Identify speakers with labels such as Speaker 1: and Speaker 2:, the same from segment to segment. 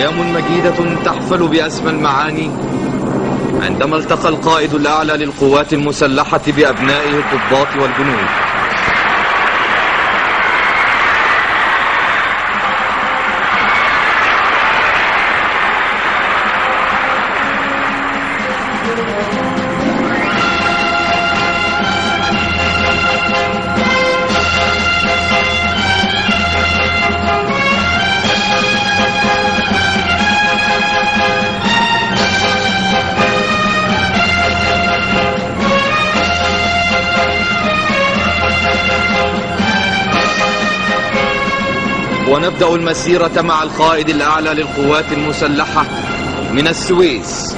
Speaker 1: أيام مجيدة تحفل بأسمى المعاني عندما التقى القائد الأعلى للقوات المسلحة بأبنائه الضباط والجنود. ونبدأ المسيرة مع القائد الأعلى للقوات المسلحة من السويس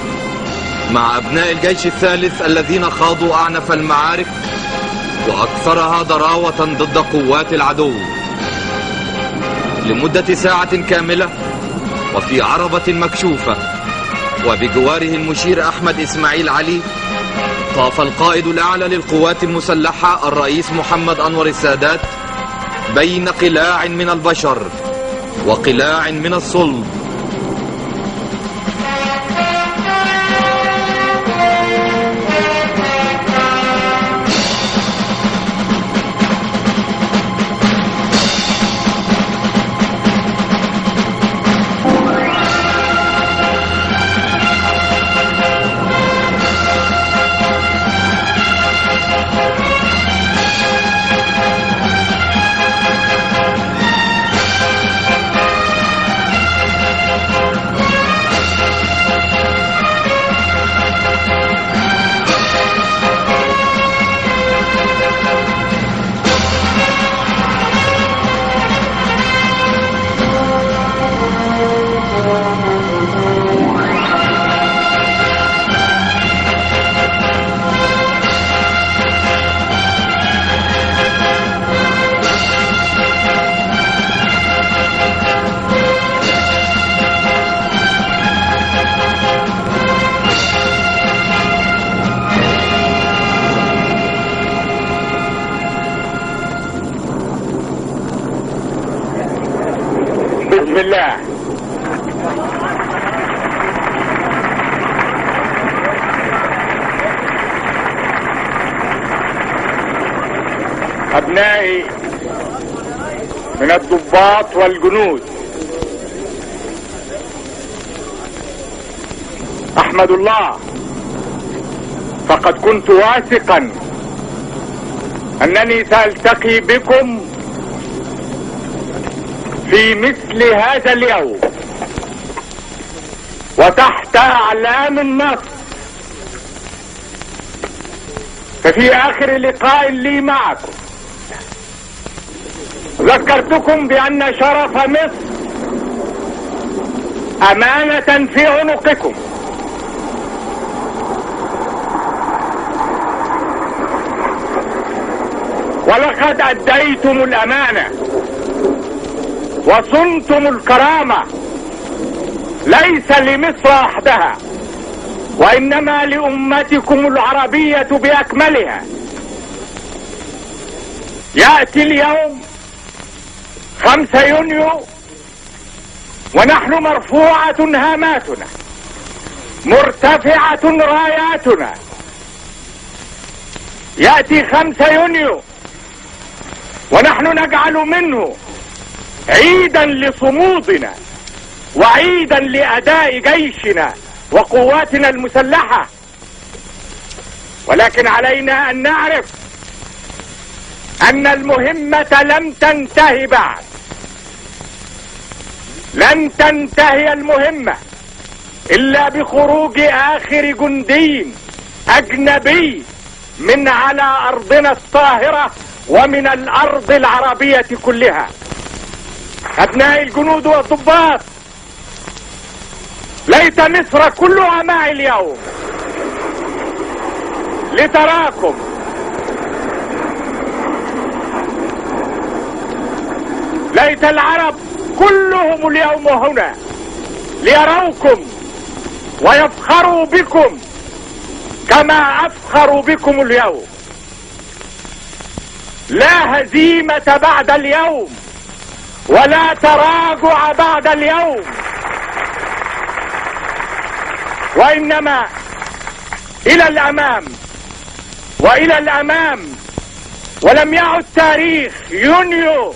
Speaker 1: مع أبناء الجيش الثالث الذين خاضوا أعنف المعارك وأكثرها ضراوة ضد قوات العدو لمدة ساعة كاملة، وفي عربة مكشوفة وبجواره المشير أحمد إسماعيل علي. طاف القائد الأعلى للقوات المسلحة الرئيس محمد أنور السادات بين قلاع من البشر وقلاع من الصلب.
Speaker 2: بسم الله. أبنائي من الضباط والجنود، أحمد الله، فقد كنت واثقا أنني سألتقي بكم في مثل هذا اليوم وتحت أعلام النصر. ففي آخر لقاء لي معكم ذكرتكم بأن شرف مصر أمانة في عنقكم، ولقد أديتم الأمانة وصنتم الكرامة، ليس لمصر وحدها وإنما لأمتكم العربية بأكملها. يأتي اليوم 5 يونيو ونحن مرفوعة هاماتنا، مرتفعة راياتنا. يأتي 5 يونيو ونحن نجعل منه عيدا لصمودنا وعيدا لأداء جيشنا وقواتنا المسلحة. ولكن علينا أن نعرف أن المهمة لم تنتهي بعد، لن تنتهي المهمة إلا بخروج آخر جندي أجنبي من على أرضنا الطاهرة ومن الأرض العربية كلها. أبناء الجنود والضباط، ليت مصر كلها معي اليوم لتراكم. ليت العرب كلهم اليوم هنا ليروكم ويفخروا بكم كما أفخروا بكم اليوم. لا هزيمة بعد اليوم ولا تراجع بعد اليوم. وإنما إلى الأمام وإلى الأمام. ولم يعد تاريخ يونيو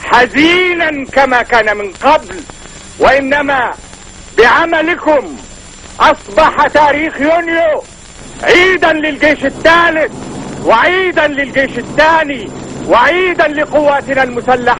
Speaker 2: حزينا كما كان من قبل، وإنما بعملكم أصبح تاريخ يونيو عيدا للجيش الثالث، وعيدا للجيش الثاني، وعيدا لقواتنا المسلحة.